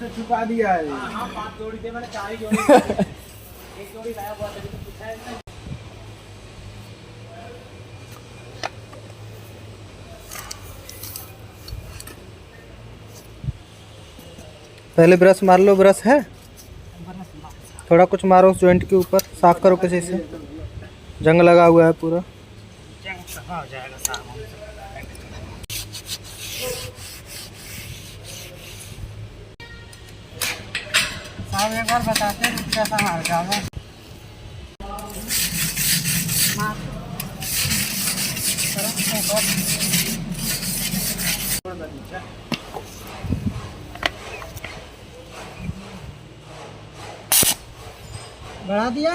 से छुपा दिया है। हाँ 5 जोड़ी थे, मैंने 4 ही जोड़ी एक जोड़ी लाया हुआ था, तो पूछा है इसने। पहले ब्रश मार लो। ब्रश है थोड़ा कुछ मारो उस जॉइंट के ऊपर, साफ करो किसी से, जंग लगा हुआ है पूरा। हो जाएगा साफ। साहब एक बार बताते हैं कैसा मार जाएगा। बढ़ा दिया।